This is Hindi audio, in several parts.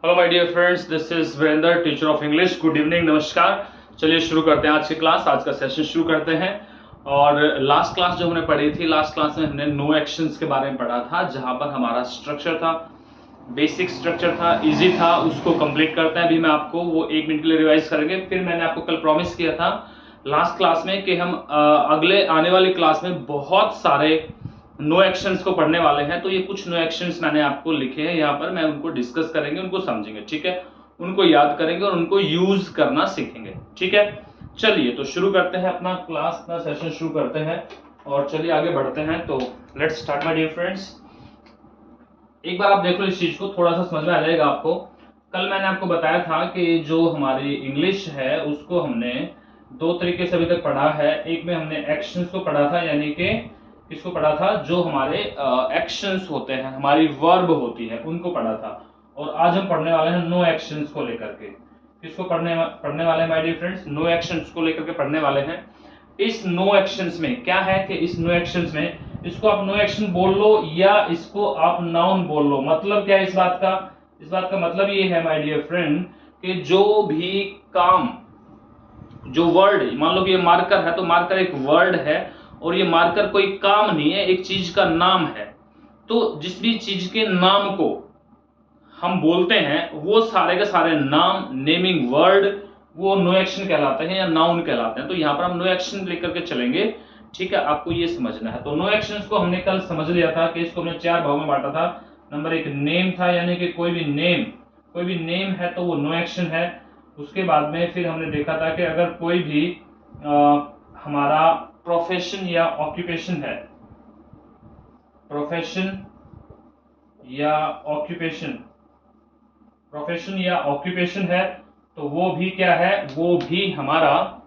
Hello my dear friends, this is Virendra, teacher of English. Good evening, नमस्कार। चलिए शुरू करते हैं आज की क्लास, आज का सेशन शुरू करते हैं। और लास्ट क्लास जो हमने पढ़ी थी, लास्ट क्लास में हमने नो एक्शंस के बारे में पढ़ा था, जहां पर हमारा स्ट्रक्चर था, बेसिक स्ट्रक्चर था, इजी था, उसको कंप्लीट करते हैं। अभी मैं आपको वो 1 मिनट के लिए रिवाइज करेंगे। फिर मैंने आपको कल प्रॉमिस किया था लास्ट क्लास में कि हम अगले आने वाली क्लास में बहुत सारे नो एक्शंस को पढ़ने वाले हैं। तो ये कुछ नो एक्शंस मैंने आपको लिखे हैं यहाँ पर, मैं उनको डिस्कस करेंगे, उनको समझेंगे, ठीक है, उनको याद करेंगे और उनको यूज करना सीखेंगे, ठीक है। चलिए तो शुरू करते हैं अपना क्लास, अपना सेशन शुरू करते हैं और चलिए आगे बढ़ते हैं। तो let's start my dear friends. एक बार आप देख लो इस चीज को, थोड़ा सा समझ में आ जाएगा आपको। कल मैंने आपको बताया था कि जो हमारी इंग्लिश है उसको हमने दो तरीके से अभी तक पढ़ा है। एक में हमने एक्शंस को पढ़ा था, यानी कि किसको पढ़ा था, जो हमारे एक्शंस होते हैं, हमारी वर्ब होती है, उनको पढ़ा था। और आज हम पढ़ने वाले हैं नो एक्शंस को लेकर के। किसको पढ़ने वाले हैं my dear friends? No actions को लेकर के पढ़ने वाले हैं। इस नो एक्शंस में क्या है कि इस नो एक्शंस में, इसको आप नो एक्शन बोल लो या इसको आप नाउन बोल लो। मतलब क्या है इस बात का? इस बात का मतलब ये है माय डियर फ्रेंड कि जो भी काम, जो वर्ड, मान लो कि ये मार्कर है, तो मार्कर एक वर्ड है और ये मार्कर कोई काम नहीं है, एक चीज का नाम है। तो जिस भी चीज के नाम को हम बोलते हैं वो सारे के सारे नाम, नेमिंग वर्ड, वो नो एक्शन कहलाते हैं या नाउन कहलाते हैं। तो यहाँ पर हम नो एक्शन लेकर के चलेंगे, ठीक है, आपको ये समझना है। तो नो एक्शन को हमने कल समझ लिया था कि इसको हमने 4 भागों में बांटा था। नंबर 1 नेम था, यानी कि कोई भी नेम है तो वो नो एक्शन है। उसके बाद में फिर हमने देखा था कि अगर कोई भी हमारा प्रोफेशन या ऑक्यूपेशन है, प्रोफेशन या ऑक्यूपेशन है, तो वो भी क्या है, वो भी हमारा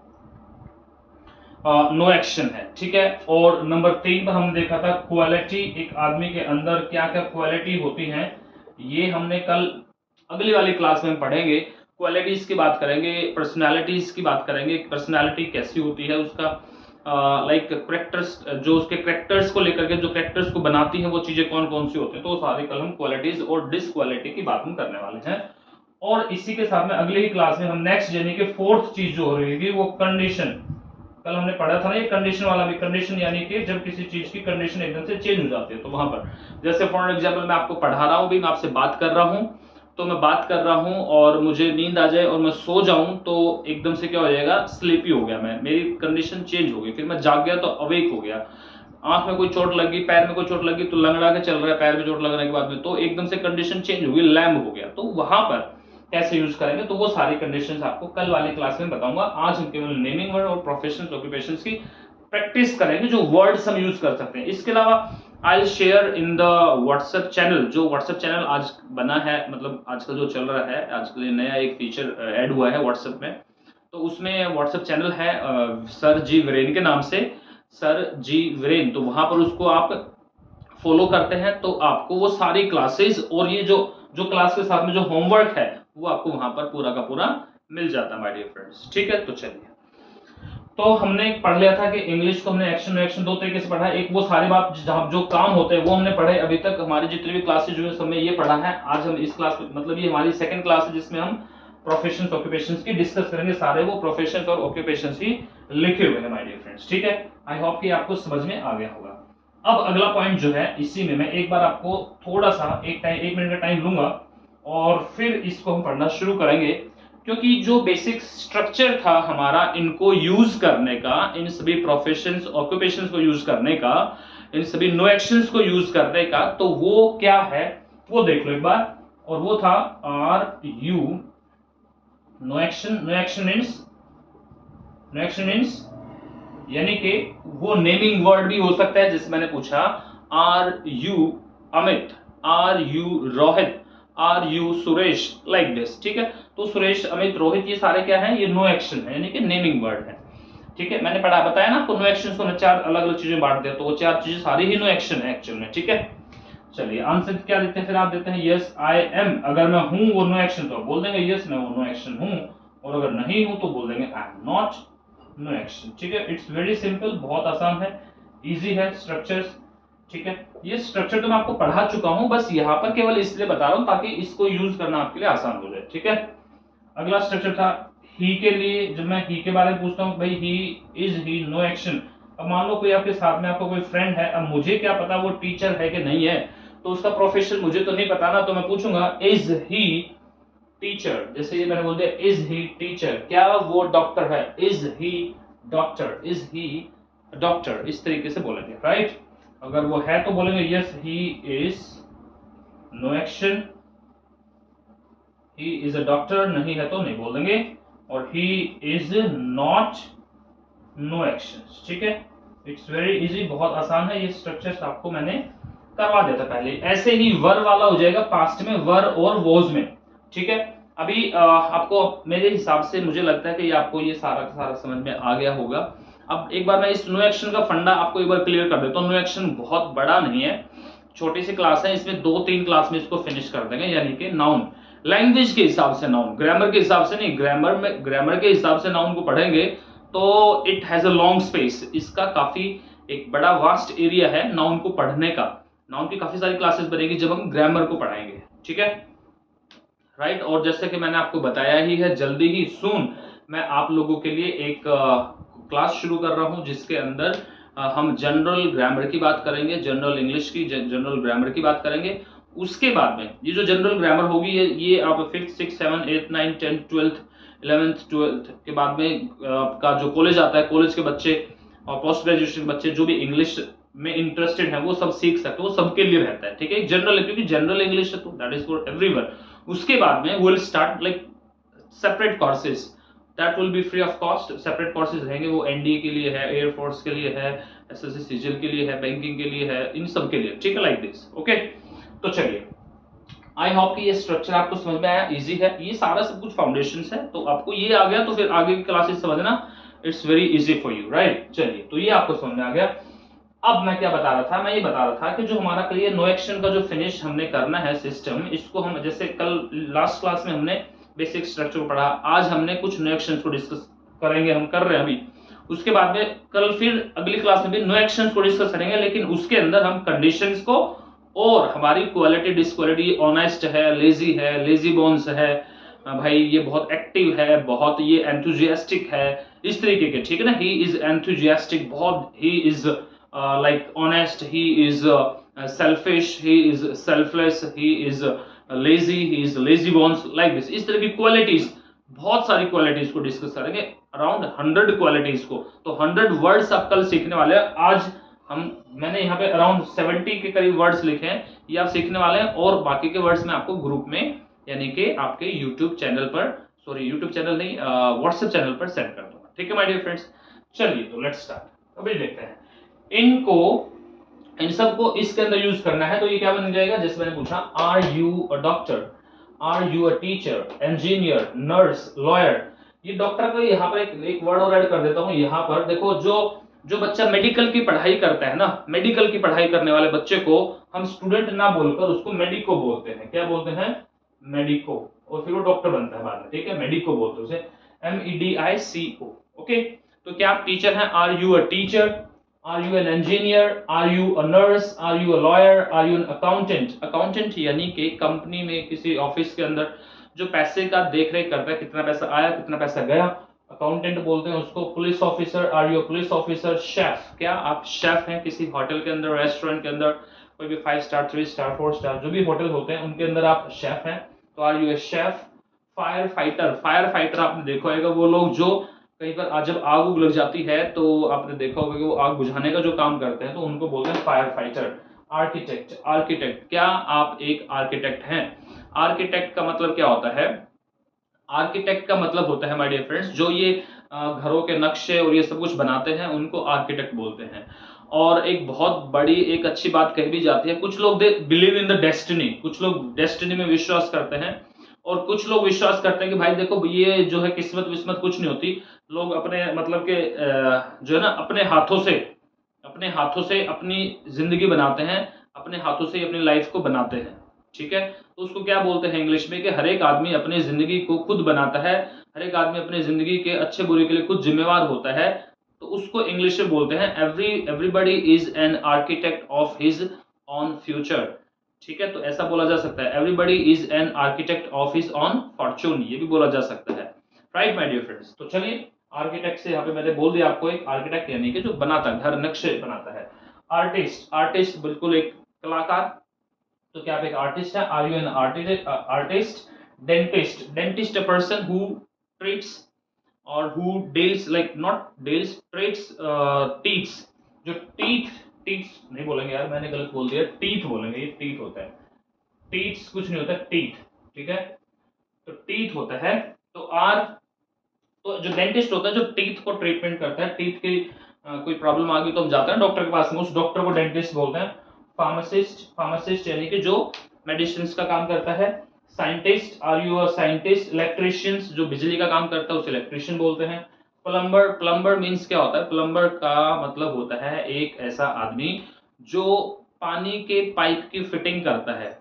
नो एक्शन है, ठीक है। और नंबर 3 पर हमने देखा था क्वालिटी, एक आदमी के अंदर क्या क्या क्वालिटी होती हैं, ये हमने कल अगली वाली क्लास में पढ़ेंगे। क्वालिटीज की बात करेंगे, पर्सनालिटीज की बात करेंगे, पर्सनालिटी कैसी होती है उसका, लाइक करेक्टर्स, जो उसके करेक्टर्स को लेकर के, जो करेक्टर्स को बनाती हैं वो चीजें कौन कौन सी होती हैं। तो सारे कल हम क्वालिटीज और डिसक्वालिटी की बात हम करने वाले हैं। और इसी के साथ में अगली ही क्लास में हम नेक्स्ट, यानी कि 4th चीज जो रहेगी वो कंडीशन। कल हमने पढ़ा था ना ये कंडीशन वाला भी, कंडीशन यानी कि जब किसी चीज की कंडीशन एकदम से चेंज हो जाती है। तो वहां पर जैसे फॉर एग्जांपल मैं आपको पढ़ा रहा हूं, भी मैं आपसे बात कर रहा हूं, तो मैं बात कर रहा हूं और मुझे नींद आ जाए और मैं सो जाऊं, तो एकदम से क्या हो जाएगा, स्लीपी हो गया मैं, मेरी कंडीशन चेंज हो गई। फिर मैं जाग गया तो अवेक हो गया। आंख में कोई चोट लगी, पैर में कोई चोट लगी, तो लंगड़ा के चल रहा है पैर में चोट लगने के बाद में, तो एकदम से कंडीशन चेंज हो गई, लैम्ब हो गया। तो वहां पर कैसे यूज करेंगे, तो वो सारी कंडीशंस आपको कल वाली क्लास में बताऊंगा। आज हम केवल नेमिंग वर्ड और प्रोफेशंस, ऑक्यूपेशंस की प्रैक्टिस करेंगे, जो वर्ड्स हम यूज कर सकते हैं। इसके अलावा I will share in the WhatsApp channel, जो व्हाट्सएप चैनल आज बना है, मतलब आजकल जो चल रहा है, आजकल नया एक फीचर ऐड हुआ है व्हाट्सएप में। तो उसमें व्हाट्सएप चैनल है सर जी वीरेन के नाम से, सर जी वीरेन। तो वहां पर उसको आप फॉलो करते हैं तो आपको वो सारी क्लासेस और ये जो जो क्लास के साथ में जो होमवर्क है वो आपको वहां पर पूरा का पूरा मिल जाता है माय डियर फ्रेंड्स, ठीक है। तो चलिए, तो हमने पढ़ लिया था कि इंग्लिश को हमने एक्शन दो तरीके से पढ़ा है। एक वो सारी बात जहां जो काम होते हैं वो हमने पढ़े, अभी तक हमारी जितनी भी क्लासेज जो है सब में ये पढ़ा है। आज हम इस क्लास में, मतलब ये हमारी सेकंड क्लास है जिसमें हम प्रोफेशंस ऑक्यूपेशंस की डिस्कस करेंगे। सारे वो प्रोफेशंस और ऑक्यूपेशंस ही लिखे हुए हैं माय डियर फ्रेंड्स, ठीक है। आई होप कि आपको समझ में आ गया होगा। अब अगला पॉइंट जो है, इसी में मैं एक बार आपको थोड़ा सा एक मिनट का टाइम लूंगा और फिर इसको हम पढ़ना शुरू करेंगे, क्योंकि जो बेसिक स्ट्रक्चर था हमारा इनको यूज करने का, इन सभी प्रोफेशंस ऑक्यूपेशंस को यूज करने का, इन सभी नो एक्शंस को यूज करने का, तो वो क्या है वो देख लो एक बार। और वो था are you, no action means यानी कि वो नेमिंग वर्ड भी हो सकता है। जैसे मैंने पूछा are you Amit, are you Rohit, are you Suresh, like this, ठीक है। तो सुरेश, अमित, रोहित, ये सारे क्या हैं, ये नो एक्शन है, यानी कि नेमिंग वर्ड है, ठीक है। मैंने बताया ना आपको, नो एक्शन को 4 अलग अलग चीजें बांट दिया, तो वो 4 चीजें सारी ही नो एक्शन है एक्चुअल में, ठीक है। चलिए आंसर क्या देते हैं फिर आप देते हैं यस आई एम। अगर मैं हूं वो नो एक्शन, तो बोल देंगे यस मैं वो नो एक्शन हूं, और अगर नहीं हूं तो बोल देंगे आई एम नॉट नो एक्शन, ठीक है। इट्स वेरी सिंपल, बहुत आसान है, इजी है स्ट्रक्चर्स, ठीक है। ये स्ट्रक्चर तो मैं आपको पढ़ा चुका हूं, बस यहाँ पर केवल इसलिए बता रहा हूं ताकि इसको यूज करना आपके लिए आसान हो जाए, ठीक है। अगला स्ट्रक्चर था ही के लिए। जब मैं ही के बारे में पूछता हूँ भाई he is he, no action. अब मान लो कोई आपके साथ में आपको कोई फ्रेंड है, अब मुझे क्या पता वो टीचर है कि नहीं है, तो उसका प्रोफेशन मुझे तो नहीं पता ना, तो मैं पूछूंगा इज ही टीचर। जैसे ये मैंने बोल दिया इज ही टीचर, क्या वो डॉक्टर है, is he doctor, is he doctor, इस तरीके से बोलेंगे, राइट। अगर वो है तो बोलेंगे yes he is, no action, he is a doctor, नहीं है तो नहीं बोल देंगे, और he is not, no action, ठीक है। इट्स वेरी इजी, बहुत आसान है, ये स्ट्रक्चर्स आपको मैंने करवा दिया था पहले। ऐसे ही वर वाला हो जाएगा पास्ट में, वर और वोज में, ठीक है। अभी आपको मेरे हिसाब से मुझे लगता है कि आपको ये सारा का सारा समझ में आ गया होगा। अब एक बार मैं इस नो एक्शन का फंडा आपको एक बार क्लियर कर देता हूँ। नो एक्शन बहुत बड़ा नहीं है, छोटी सी क्लास है, इसमें 2-3 क्लास में इसको फिनिश कर देंगे। यानी कि नाउन लैंग्वेज के हिसाब से नाउन, ग्रामर के हिसाब से नहीं, ग्रामर के हिसाब से नाउन को पढ़ेंगे तो it has a long space, इसका काफी एक बड़ा वास्ट एरिया है नाउन को पढ़ने का। नाउन की काफी सारी क्लासेस बनेगी जब हम ग्रामर को पढ़ाएंगे, ठीक है, राइट। और जैसे कि मैंने आपको बताया ही है, जल्दी ही सून मैं आप लोगों के लिए एक क्लास शुरू कर रहा हूं जिसके अंदर हम जनरल ग्रामर की बात करेंगे, जनरल इंग्लिश की, जनरल ग्रामर की बात करेंगे। उसके बाद में ये जो जनरल ग्रामर होगी ये आप 5th 6th 7th 8th 9th 10th 12th 11th 12th के बाद में आपका जो कॉलेज आता है, कॉलेज के बच्चे और पोस्ट ग्रेजुएशन के बच्चे जो भी इंग्लिश में इंटरेस्टेड है वो सब सीख सकते हैं, वो सबके लिए रहता है, ठीक है। जनरल, क्योंकि जनरल इंग्लिश है तो दैट इज फॉर एवरीवन। उसके बाद में will start like separate courses, that will be free of cost. Separate courses रहेंगे, वो एनडीए के लिए है, एयरफोर्स के लिए है, एसएससी सीजीएल के लिए है, बैंकिंग के लिए है, इन सब के लिए, ठीक है, लाइक दिस, ओके। तो चलिए, आई होप कि ये स्ट्रक्चर आपको समझ में आया, इजी है, ये सारा सब कुछ फाउंडेशंस है, तो आपको ये आ गया तो फिर आगे की क्लासेस समझना it's very easy for you, right. चलिए, तो ये आपको समझ में आ गया। अब मैं क्या बता रहा था, मैं ये बता रहा था कि जो हमारा क्लियर नो एक्शन का जो फिनिश हमने करना है सिस्टम, इसको हम जैसे कल लास्ट क्लास में हमने बेसिक स्ट्रक्चर को पढ़ा, आज हमने कुछ नो एक्शन को डिस्कस करेंगे, हम कर रहे हैं अभी। उसके बाद में कल फिर अगली क्लास में भी नो एक्शन को डिस्कस करेंगे, लेकिन उसके अंदर हम कंडीशंस को और हमारी क्वालिटी डिसक्वालिटी, ऑनेस्ट है, लेजी बोन्स है, भाई ये बहुत एक्टिव है, बहुत ये एंथुजियास्टिक है, इस तरीके के, ठीक है ना। ही इज एंथुजियास्टिक, बहुत, he is like honest, he is selfish, he is selfless, he is lazy, he is lazy bones, like this, इस तरह की क्वालिटीज, बहुत सारी क्वालिटीज को डिस्कस करेंगे, अराउंड 100 क्वालिटीज को। तो 100 वर्ड्स आप कल सीखने वाले हैं। आज मैंने यहाँ पे अराउंड 70 के करीब वर्ड्स लिखे हैं, ये आप सीखने वाले हैं, और बाकी के वर्ड्स मैं आपको ग्रुप में यानी कि आपके यूट्यूब चैनल पर, सॉरी यूट्यूब चैनल नहीं, व्हाट्सएप चैनल पर सेंड कर दूंगा, ठीक है माय डियर फ्रेंड्स। चलिए, तो लेट्स स्टार्ट। अभी देखते हैं इनको, इन सबको इसके अंदर यूज करना है, तो ये क्या बन जाएगा, जैसे मैंने पूछा, are you a doctor, are you a teacher, engineer, nurse, lawyer. ये डॉक्टर को यहाँ पर एक वर्ड और ऐड कर देता हूँ। यहाँ पर देखो, जो बच्चा मेडिकल की पढ़ाई करता है ना, मेडिकल की पढ़ाई करने वाले बच्चे को हम स्टूडेंट ना बोलकर उसको मेडिको बोलते हैं। क्या बोलते हैं, मेडिको, और फिर वो डॉक्टर बनता है बाद में, ठीक है, मेडिको बोलते हैं उसे, MEDICO, ओके। तो क्या आप टीचर हैं, are you a teacher, Are you an engineer? Are you a nurse? Are you a lawyer? Are you an accountant? Accountant यानी कि कंपनी में किसी ऑफिस के अंदर जो पैसे का देख रेख करता है, कितना पैसा आया कितना पैसा गया, अकाउंटेंट बोलते हैं उसको। Police officer, are you police officer? Chef, क्या आप शेफ हैं किसी होटल के अंदर, रेस्टोरेंट के अंदर, कोई भी 5 स्टार 3 स्टार 4 स्टार जो भी होटल होते हैं उनके अंदर आप शेफ हैं, तो are you a chef. Firefighter, firefighter आपने देखा होगा, वो लोग जो कहीं पर जब आग उग लग जाती है तो आपने देखा होगा कि वो आग बुझाने का जो काम करते हैं, तो उनको बोलते हैं फायर फाइटर। आर्किटेक्ट, आर्किटेक्ट, क्या आप एक आर्किटेक्ट हैं? आर्किटेक्ट का मतलब क्या होता है, आर्किटेक्ट का मतलब होता है माय डियर फ्रेंड्स, जो ये घरों के नक्शे और ये सब कुछ बनाते हैं उनको आर्किटेक्ट बोलते हैं। और एक बहुत बड़ी एक अच्छी बात कही भी जाती है, कुछ लोग they believe in the destiny, कुछ लोग डेस्टिनी में विश्वास करते हैं, और कुछ लोग विश्वास करते हैं कि भाई देखो ये जो है किस्मत विस्मत कुछ नहीं होती, लोग अपने मतलब के जो है ना अपने हाथों से अपनी जिंदगी बनाते हैं, अपने हाथों से अपनी लाइफ को बनाते हैं, ठीक है। तो उसको क्या बोलते हैं इंग्लिश में कि हर एक आदमी अपनी जिंदगी को खुद बनाता है, हर एक आदमी अपनी जिंदगी के अच्छे बुरे के लिए खुद जिम्मेवार होता है, तो उसको इंग्लिश में बोलते हैं everybody is an architect of his on future, ठीक है, तो ऐसा बोला जा सकता है। Everybody is an architect of his on Fortune, ये भी बोला जा सकता है, राइट माय डियर फ्रेंड्स। तो चलिए आर्किटेक्ट से यहाँ पे मैंने बोल दिया आपको, एक आर्किटेक्ट यानी कि जो बनाता है, घर नक्शे बनाता है। आर्टिस्ट, आर्टिस्ट बिल्कुल एक कलाकार, तो क्या आप एक आर्टिस्ट है, are you an artist. Dentist, dentist a person who treats और who deals like not deals treats teeths, जो टीथ, टीथ नहीं बोलेंगे यार, मैंने गलत बोल दिया, टीथ बोलेंगे, ये टीथ होता है, टीथ्स कुछ नहीं होता, टीथ, ठीक है, तो टीथ होता है। तो आर, तो जो डेंटिस्ट होता है जो टीथ को ट्रीटमेंट करता है, टीथ की कोई प्रॉब्लम आ गई तो हम जाते हैं डॉक्टर के पास में, उस डॉक्टर को डेंटिस्ट बोलते हैं। फार्मासिस्ट, फार्मासिस्ट यानी कि जो मेडिसिन का काम करता है। Scientist, are you a scientist. Electricians, जो बिजली का काम करता है उसे इलेक्ट्रिशियन बोलते हैं। प्लम्बर, प्लम्बर मीन्स क्या होता है, प्लम्बर का मतलब होता है एक ऐसा आदमी जो पानी के पाइप की फिटिंग करता है,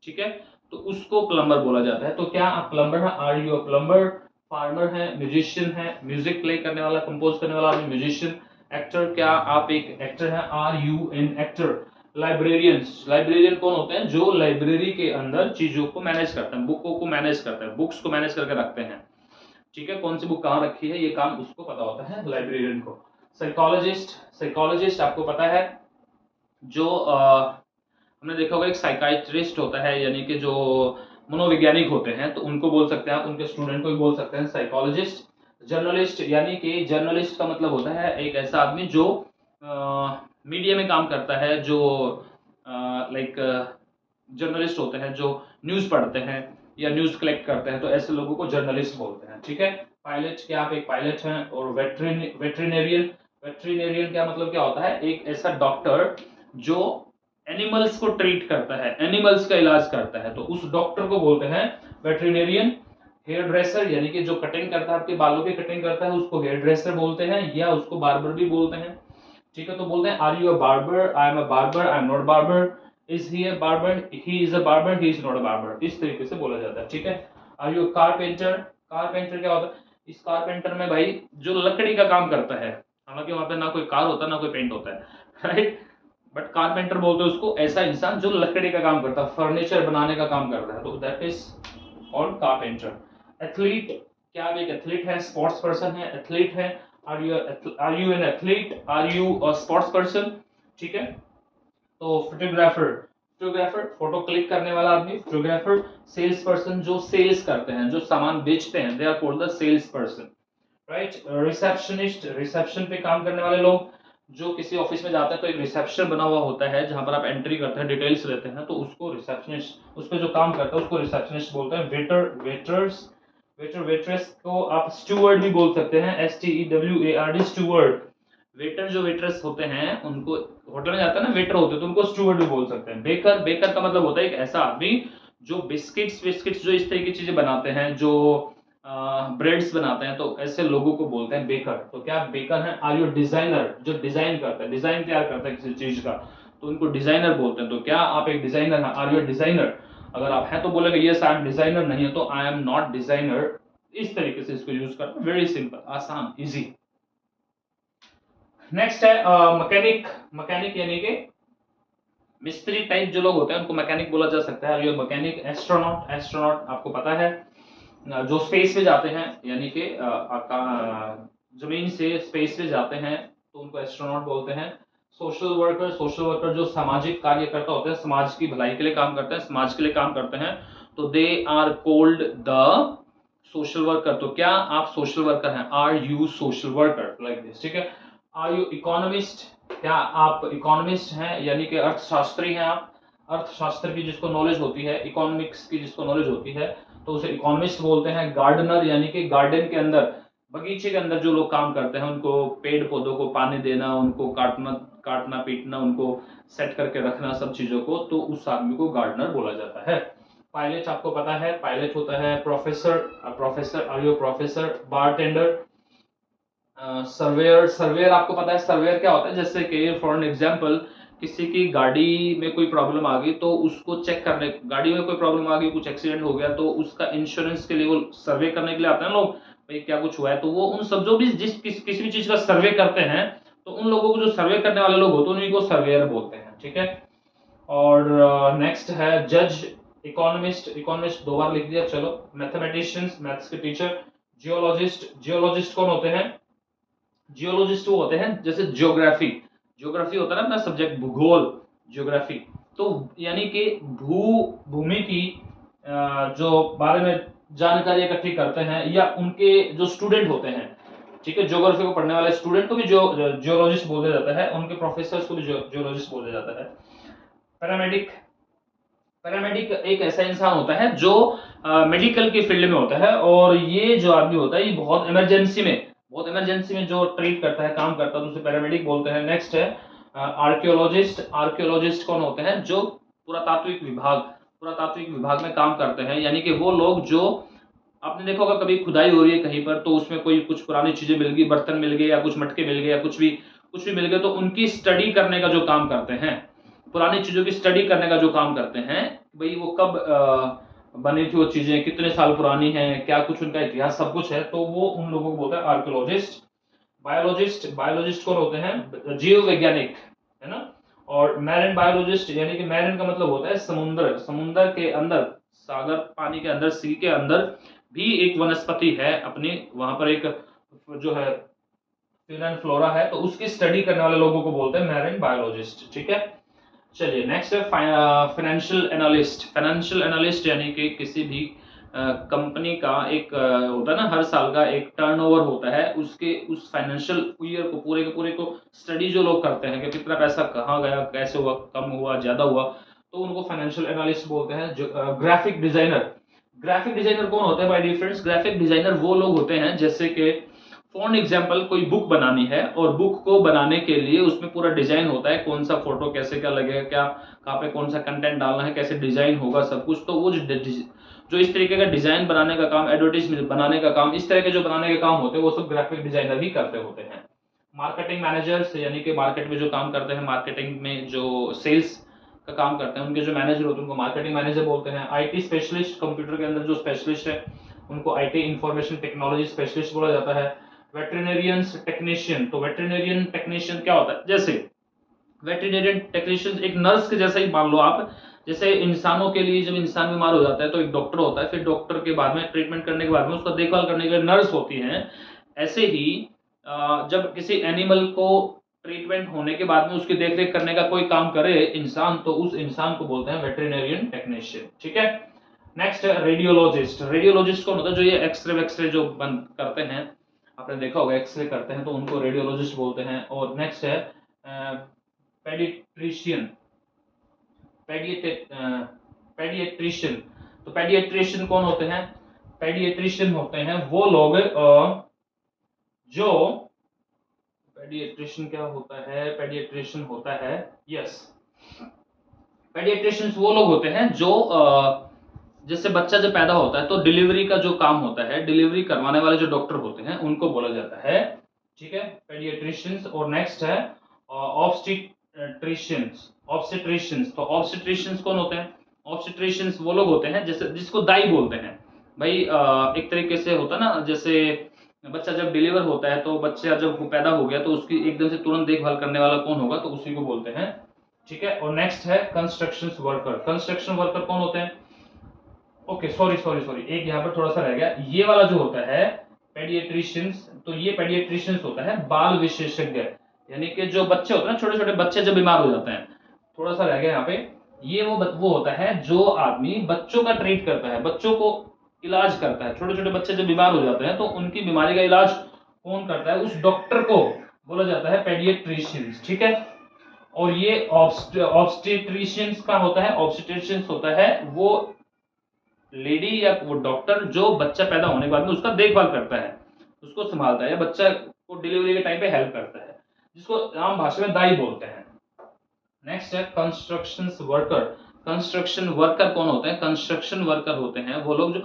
ठीक है, तो उसको प्लम्बर बोला जाता है। तो क्या आप प्लम्बर है, are you a plumber. Farmer है, म्यूजिशियन है, म्यूजिक प्ले करने वाला, कंपोज करने वाला आदमी म्यूजिशियन। एक्टर, क्या आप एक एक्टर है, are you an actor. Librarians, librarian कौन होते हैं, जो लाइब्रेरी के अंदर चीजों को मैनेज करते हैं, बुकों को मैनेज करते हैं, बुक्स को मैनेज करके रखते हैं, ठीक है, कौन सी बुक कहाँ रखी है ये काम उसको पता होता है लाइब्रेरियन को। साइकोलॉजिस्ट, साइकोलॉजिस्ट आपको पता है जो हमने देखा होगा एक साइकाइट्रिस्ट होता है, यानी कि जो मनोवैज्ञानिक होते हैं, तो उनको बोल सकते हैं आप, उनके स्टूडेंट को भी बोल सकते हैं साइकोलॉजिस्ट। जर्नलिस्ट, यानी कि जर्नलिस्ट का मतलब होता है एक ऐसा आदमी जो मीडिया में काम करता है, जो लाइक जर्नलिस्ट होते हैं जो न्यूज़ पढ़ते हैं या न्यूज़ कलेक्ट करते हैं, तो ऐसे लोगों को जर्नलिस्ट बोलते हैं, ठीक है। पायलट, क्या आप एक पायलट हैं। और वेटरिनेरियन, वेटरिनेरियन क्या मतलब क्या होता है, एक ऐसा डॉक्टर जो एनिमल्स को ट्रीट करता है, एनिमल्स का इलाज करता है, तो उस डॉक्टर को बोलते हैं वेटरिनेरियन। हेयर ड्रेसर, यानी कि जो कटिंग करता है, आपके बालों की कटिंग करता है, उसको हेयर ड्रेसर बोलते हैं या उसको बार्बर भी बोलते हैं, ठीक है। तो बोलते हैं are you a barber, I am a barber, I am not barber. Is he a barber, he is a barber, he is not a barber, इस तरीके से बोला जाता है, ठीक है। Are you a carpenter, carpenter क्या होता है, इस कारपेंटर में भाई जो लकड़ी का काम करता है, हालांकि वहां पे ना कोई कार होता है ना कोई पेंट होता है, राइट, बट कारपेंटर बोलते हैं उसको, ऐसा इंसान जो लकड़ी का काम करता है, फर्नीचर बनाने का काम करता है, तो that is called carpenter. Athlete, क्या आप एक एथलीट है, स्पोर्ट्स पर्सन है, एथलीट है, are you an athlete, are you a sports person, ठीक है। तो फोटोग्राफर, फोटोग्राफर फोटो क्लिक करने वाला आदमी फोटोग्राफर। सेल्स पर्सन, जो सेल्स करते हैं, जो सामान बेचते हैं, they are called the sales person, right. Receptionist, reception पे काम करने वाले लोग, जो किसी ऑफिस में जाते हैं तो एक रिसेप्शन बना हुआ होता है जहां पर आप एंट्री करते हैं, डिटेल्स लेते हैं, तो उसको रिसेप्शनिस्ट, उस पर जो काम करता है उसको रिसेप्शनिस्ट बोलते हैं। वेटर, वेटर्स, वेटर वेट्रेस को आप स्टूवर्ड भी बोल सकते हैं, STEWARD, स्टूवर्ड। वेटर जो वेटर्स होते हैं उनको, होटल में जाता है ना वेटर होते हैं, तो उनको स्टूवर्ड भी बोल सकते हैं। बेकर, बेकर का मतलब होता है एक ऐसा आदमी जो बिस्किट्स, बिस्किट्स जो इस तरह की चीजें बनाते हैं, जो ब्रेड्स बनाते हैं, तो ऐसे लोगों को बोलते हैं बेकर। तो क्या बेकर है। आर यू डिजाइनर, जो डिजाइन करता है, डिजाइन तैयार करता है किसी चीज का, तो उनको डिजाइनर बोलते हैं। तो क्या आप एक डिजाइनर हैं, आर यू डिजाइनर। अगर आप हैं तो बोलेंगे यस आई एम डिजाइनर, नहीं है तो आई एम नॉट डिजाइनर, इस तरीके से इसको यूज करते हैं, वेरी सिंपल, आसान, इजी। नेक्स्ट है मैकेनिक, मैकेनिक यानी कि मिस्त्री टाइप जो लोग होते हैं उनको मैकेनिक बोला जा सकता है। Are you mechanic. Astronaut, astronaut आपको पता है जो स्पेस पे जाते हैं, यानी कि जमीन से स्पेस पे जाते हैं, तो उनको एस्ट्रोनॉट बोलते हैं। सोशल वर्कर, सोशल वर्कर जो सामाजिक कार्यकर्ता होते हैं, समाज की भलाई के लिए काम करते हैं, समाज के लिए काम करते हैं, तो they are called the social worker. तो क्या आप सोशल वर्कर हैं, are you social worker, like this, ठीक है। आर यू इकोनॉमिस्ट, क्या आप इकोनॉमिस्ट हैं, यानी कि अर्थशास्त्री हैं आप। अर्थशास्त्र की जिसको नॉलेज होती है, इकोनॉमिक्स की जिसको नॉलेज होती है, तो उसे इकोनॉमिस्ट बोलते हैं। गार्डनर, यानी कि गार्डन के अंदर, बगीचे के अंदर जो लोग काम करते हैं, उनको पेड़ पौधों को पानी देना, उनको काटना, काटना पीटना, उनको सेट करके रखना, सब चीजों को, तो उस आदमी को गार्डनर बोला जाता है। पायलट आपको पता है, पायलट होता है professor, professor, are you professor. Bartender, surveyor, surveyor आपको पता है सर्वेयर क्या होता है, जैसे कि फॉर एन एग्जांपल किसी की गाड़ी में कोई प्रॉब्लम आ गई तो उसको चेक करने, गाड़ी में कोई प्रॉब्लम आ गई, कुछ एक्सीडेंट हो गया, तो उसका इंश्योरेंस के लिए वो सर्वे करने के लिए आते हैं लोग, भाई क्या कुछ हुआ है, तो वो उन सब जो भी किसी भी चीज का सर्वे करते हैं, तो उन लोगों को जो सर्वे करने वाले लोग होते हैं उन्हीं को सर्वेयर बोलते हैं, ठीक है। और नेक्स्ट है जज, इकोनॉमिस्ट, इकोनॉमिस्ट 2 बार लिख दिया, चलो। मैथमेटिशियंस, मैथ्स के टीचर। जियोलॉजिस्ट, जियोलॉजिस्ट कौन होते हैं? जियोलॉजिस्ट वो होते हैं जैसे ज्योग्राफी, ज्योग्राफी होता है ना अपना सब्जेक्ट, भूगोल, ज्योग्राफी। तो यानी कि भूमि की जो बारे में जानकारी इकट्ठी करते हैं, या उनके जो स्टूडेंट होते हैं, ठीक है, ज्योग्राफी को पढ़ने वाले स्टूडेंट को भी जियोलॉजिस्ट बोला जाता है, उनके प्रोफेसर्स को भी जियोलॉजिस्ट बोला जाता है। पैरामेडिक, पैरामेडिक एक ऐसा इंसान होता है जो मेडिकल की फील्ड में होता है, और ये जो आदमी होता है ये बहुत इमरजेंसी में जो ट्रीट करता है, काम करता है, तो उसे पैरामेडिक बोलते हैं। नेक्स्ट है आर्कियोलॉजिस्ट, आर्कियोलॉजिस्ट कौन होते हैं? जो पुरातात्विक विभाग में काम करते हैं, यानी कि वो लोग जो, आपने देखा होगा कभी खुदाई हो रही है कहीं पर, तो उसमें कोई कुछ पुरानी चीजें मिल गई, बर्तन मिल गए, या कुछ मटके मिल गए, या कुछ भी मिल गए, तो उनकी स्टडी करने का जो काम करते हैं, पुरानी चीजों की स्टडी करने का जो काम करते हैं, भाई वो कब बनी थी वो चीजें, कितने साल पुरानी है, क्या कुछ उनका इतिहास, सब कुछ है, तो वो उन लोगों को बोलते हैं आर्कियोलॉजिस्ट। बायोलॉजिस्ट, बायोलॉजिस्ट कौन होते हैं? जीव वैज्ञानिक, है ना। और मैरिन बायोलॉजिस्ट, यानी कि मैरिन का मतलब होता है समुद्र, समुद्र के अंदर, सागर पानी के अंदर, सी के अंदर भी एक वनस्पति है अपनी, वहां पर एक जो है फेना एंड फ्लोरा है, तो उसकी स्टडी करने वाले लोगों को बोलते हैं मैरिन बायोलॉजिस्ट, ठीक है। चलिए नेक्स्ट है फाइनेंशियल एनालिस्ट। फाइनेंशियल एनालिस्ट यानी कि किसी भी कंपनी का एक होता है ना, हर साल का एक टर्नओवर होता है, उसके उस फाइनेंशियल ईयर को पूरे के पूरे को स्टडी जो लोग करते हैं कि कितना पैसा कहाँ गया, कैसे हुआ, कम हुआ, ज्यादा हुआ, तो उनको फाइनेंशियल एनालिस्ट बोलते हैं। जो ग्राफिक डिजाइनर, ग्राफिक डिजाइनर कौन होता है बाय डिफरेंस? ग्राफिक डिजाइनर वो लोग होते हैं जैसे कि फॉर एग्जाम्पल कोई बुक बनानी है, और बुक को बनाने के लिए उसमें पूरा डिजाइन होता है, कौन सा फोटो कैसे क्या लगेगा, क्या कहाँ पे कौन सा कंटेंट डालना है, कैसे डिजाइन होगा, सब कुछ। तो वो जो इस तरीके का डिजाइन बनाने का काम, एडवर्टीजमेंट बनाने का काम, इस तरह के जो बनाने के काम होते हैं, वो सब ग्राफिक डिजाइनर ही करते होते हैं। मार्केटिंग मैनेजर्स, यानी कि मार्केट में जो काम करते हैं, मार्केटिंग में जो सेल्स का काम करते हैं, उनके जो मैनेजर होते हैं उनको मार्केटिंग मैनेजर बोलते हैं। आईटी स्पेशलिस्ट, कंप्यूटर के अंदर जो स्पेशलिस्ट है उनको आईटी इंफॉर्मेशन टेक्नोलॉजी स्पेशलिस्ट बोला जाता है। वेटरिनेरियंस टेक्नीशियन, तो वेटरिनेरियन टेक्नीशियन क्या होता है? जैसे वेटरिनेरियन टेक्नीशियन एक नर्स के जैसा ही मान लो आप, जैसे इंसानों के लिए जब इंसान बीमार हो जाता है तो एक डॉक्टर होता है, फिर डॉक्टर के बाद में ट्रीटमेंट करने के बाद में उसका देखभाल करने के लिए नर्स होती है। ऐसे ही जब किसी एनिमल को ट्रीटमेंट होने के बाद में उसकी देखरेख करने का कोई काम करे इंसान, तो उस इंसान को बोलते हैं वेटरिनेरियन टेक्नीशियन, ठीक है। नेक्स्ट है रेडियोलॉजिस्ट। रेडियोलॉजिस्ट कौन होता है? जो ये एक्सरे वेक्सरे जो बंद करते हैं, आपने देखा होगा एक्सरे करते हैं, तो उनको रेडियोलॉजिस्ट बोलते हैं। और नेक्स्ट है पेडिट्रिशियन, पेडिएट्रिशियन। तो पेडिएट्रिशियन कौन होते हैं? पेडिएट्रिशियन होते हैं वो लोग जो, पेडिएट्रिशियन क्या होता है? पेडिएट्रिशियन होता है, यस, पेडिएट्रिशियंस वो लोग होते हैं जो जैसे बच्चा जब पैदा होता है तो डिलीवरी का जो काम होता है, डिलीवरी करवाने वाले जो डॉक्टर होते हैं उनको बोला जाता है, ठीक है, पेडिएट्रिशियंस। और नेक्स्ट है ऑब्स्टेट्रिशियंस, ऑब्स्टेट्रिशियंस। तो ऑब्स्टेट्रिशियंस कौन होते हैं? ऑब्स्टेट्रिशियंस वो लोग होते हैं जैसे जिसको दाई बोलते हैं भाई। एक तरीके से होता है ना, जैसे बच्चा जब डिलीवर होता है तो बच्चा जब पैदा हो गया तो उसकी एकदम से तुरंत देखभाल करने वाला कौन होगा? तो उसी को बोलते हैं, ठीक है। और नेक्स्ट है कंस्ट्रक्शन वर्कर। कंस्ट्रक्शन वर्कर कौन होते हैं? ओके, सॉरी सॉरी सॉरी, एक यहाँ पर थोड़ा सा रह गया, ये वाला जो होता है पेडिएट्रिशियंस, तो ये पेडिएट्रिशियंस होता है बाल विशेषज्ञ, यानी कि जो बच्चे होते हैं ना, छोटे छोटे बच्चे जब बीमार हो जाते हैं, थोड़ा सा रह गया यहाँ पे, ये वो होता है जो आदमी बच्चों का ट्रीट करता है, बच्चों को इलाज करता है। छोटे छोटे बच्चे जब बीमार हो जाते हैं तो उनकी बीमारी का इलाज कौन करता है? उस डॉक्टर को बोला जाता है पेडिएट्रिशियंस, ठीक है। और ये ऑब्स्टेट्रिशियंस का होता है, ऑब्स्टेट्रिशियंस होता है वो लेडी या वो डॉक्टर जो बच्चा पैदा होने के बाद में उसका देखभाल करता है, उसको संभालता है, या बच्चा को डिलीवरी के टाइम पे हेल्प करता है, जिसको आम भाषा में दाई बोलते हैं। नेक्स्ट है कंस्ट्रक्शन वर्कर। कंस्ट्रक्शन वर्कर कौन होते हैं? कंस्ट्रक्शन वर्कर होते हैं वो लोग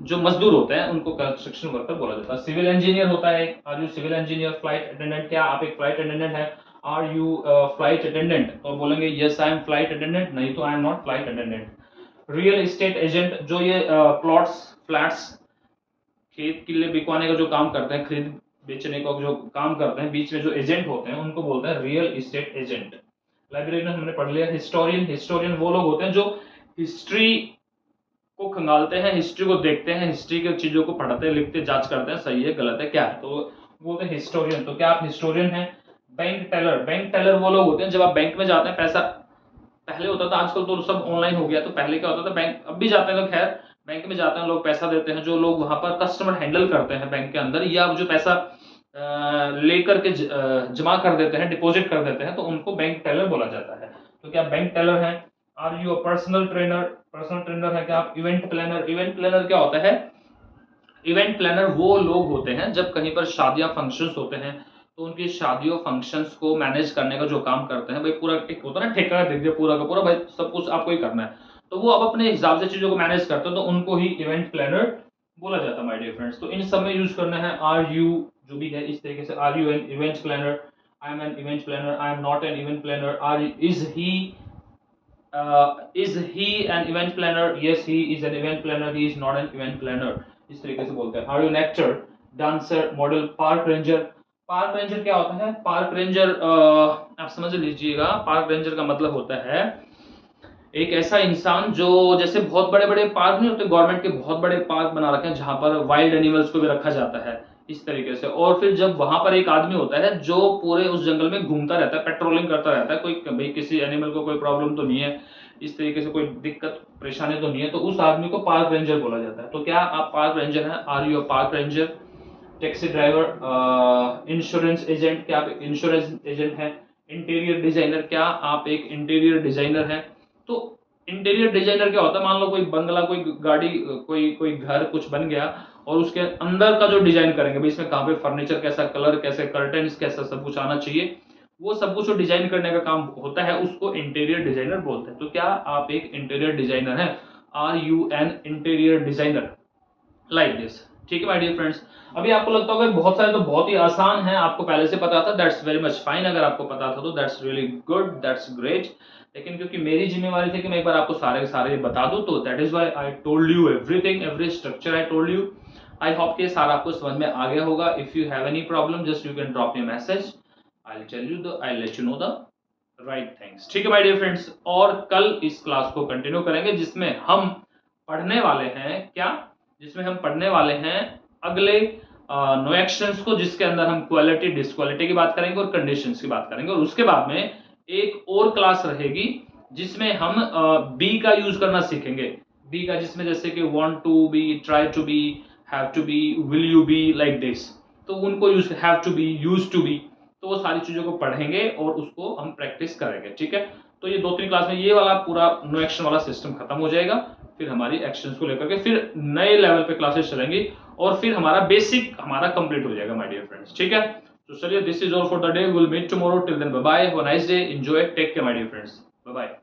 जो मजदूर होते हैं, उनको कंस्ट्रक्शन वर्कर बोला जाता है। सिविल इंजीनियर होता है, are you civil engineer? Flight attendant, क्या आप एक फ्लाइट अटेंडेंट है? Are you flight attendant? तो बोलेंगे yes I am flight attendant, नहीं तो I am not flight attendant. Real estate agent, जो ये प्लॉट्स, फ्लैट्स, खेत किले बिकवाने का जो काम करते हैं, खरीद बेचने का जो काम करते हैं, बीच में जो एजेंट होते हैं उनको बोलते हैं रियल एस्टेट एजेंट। लाइब्रेरियन हमने पढ़ लिया। हिस्टोरियन वो लोग होते हैं जो हिस्ट्री को खंगालते हैं, हिस्ट्री को देखते हैं, हिस्ट्री की चीजों को पढ़ते लिखते जांच करते हैं, सही है गलत है क्या है, तो वो होते हैं हिस्टोरियन। तो क्या आप हिस्टोरियन हैं? बैंक टेलर वो लोग होते हैं जब आप बैंक में जाते हैं, पैसा पहले होता था, आजकल तो सब ऑनलाइन हो गया, तो पहले क्या होता था, बैंक अब भी जाते हैं लोग, खैर बैंक में जाते हैं लोग, पैसा देते हैं, जो लोग वहां पर कस्टमर हैंडल करते हैं बैंक के अंदर, या जो पैसा लेकर के जमा कर देते हैं, डिपॉजिट कर देते हैं, तो उनको बैंक टेलर बोला जाता है। तो क्या बैंक टेलर हैं? Are you a personal trainer? Personal trainer है क्या आप? Event planner? इवेंट प्लानर क्या होता है? इवेंट प्लानर वो लोग होते हैं जब कहीं पर शादियां फंक्शंस होते हैं, तो उनकी शादियों फंक्शंस को मैनेज करने का जो काम करते हैं भाई, पूरा एक होता है ना ठेका देख दिया पूरा का पूरा, भाई सब कुछ आपको ही करना है, तो वो अब अपने हिसाब से चीजों को मैनेज करते हैं, तो उनको ही इवेंट प्लानर बोला जाता है माय डियर फ्रेंड्स। तो इन सब में यूज करना है आर यू, जो भी है इस तरीके से, are you an event planner, I am an event planner, I am not an event planner, are is he an event planner? Yes, he is an event planner, he is not an event planner, इस तरीके से बोलते हैं। Are you an actor, dancer, model, park ranger? Park ranger क्या होता है? पार्क रेंजर आप समझ लीजिएगा, पार्क रेंजर का मतलब होता है एक ऐसा इंसान जो, जैसे बहुत बड़े बड़े पार्क नहीं होते, गवर्नमेंट के बहुत बड़े पार्क बना रखे हैं जहां पर वाइल्ड एनिमल्स को भी रखा जाता है इस तरीके से, और फिर जब वहां पर एक आदमी होता है जो पूरे उस जंगल में घूमता रहता है, पेट्रोलिंग करता रहता है, कोई भाई किसी एनिमल को कोई प्रॉब्लम तो नहीं है, इस तरीके से कोई दिक्कत परेशानी तो नहीं है, तो उस आदमी को पार्क रेंजर बोला जाता है। तो क्या आप पार्क रेंजर हैं? Are you a park ranger? Taxi driver, insurance agent, क्या आप इंश्योरेंस एजेंट हैं? इंटीरियर डिजाइनर, क्या आप एक इंटीरियर डिजाइनर हैं? तो इंटीरियर डिजाइनर क्या होता है? मान लो कोई बंगला, कोई गाड़ी, कोई घर कुछ बन गया, और उसके अंदर का जो डिजाइन करेंगे भाई, इसमें कहाँ पे फर्नीचर कैसा, कलर कैसे, कर्टन कैसा, सब कुछ आना चाहिए, वो सब कुछ जो डिजाइन करने का काम होता है उसको इंटीरियर डिजाइनर बोलते हैं। तो क्या आप एक इंटीरियर डिजाइनर हैं? Are you an interior designer? Like this. ठीक है माय डियर फ्रेंड्स। अभी आपको लगता होगा बहुत सारे तो बहुत ही आसान है, आपको पहले से पता था, दैट्स वेरी मच फाइन, अगर आपको पता था तो that's really good, that's great, लेकिन क्योंकि मेरी जिम्मेवारी थी कि मैं एक बार आपको सारे के सारे बता दूं, तो that is why I told you everything, every structure I told you. I hope कि सारा आपको समझ में आ गया होगा। If you have any problem just you can drop me message, I tell you the, I let you know the right things. ठीक है माय डियर फ्रेंड्स, और कल इस क्लास को कंटिन्यू करेंगे जिसमें हम पढ़ने वाले हैं क्या, जिसमें हम पढ़ने वाले हैं अगले नो एक्शंस को, जिसके अंदर हम क्वालिटी डिसक्वालिटी की बात करेंगे और कंडीशंस की बात करेंगे, और उसके बाद में एक और क्लास रहेगी जिसमें हम बी का यूज करना सीखेंगे। बी का जिसमें जैसे कि want to be, try to be, have to be, will you be, like this, तो उनको use, have to be, use to be, तो वो सारी चीजों को पढ़ेंगे और उसको हम प्रैक्टिस करेंगे। ठीक है, तो ये 2-3 क्लास में ये वाला पूरा नो एक्शन वाला सिस्टम खत्म हो जाएगा, फिर हमारी एक्शंस को लेकर के फिर नए लेवल पे क्लासेस चलेंगी, और फिर हमारा बेसिक हमारा कंप्लीट हो जाएगा माय डियर फ्रेंड्स। ठीक है, तो चलिए, this is all for the day, will meet tomorrow, till then bye bye, have a nice day, enjoy, take care my dear friends, bye bye.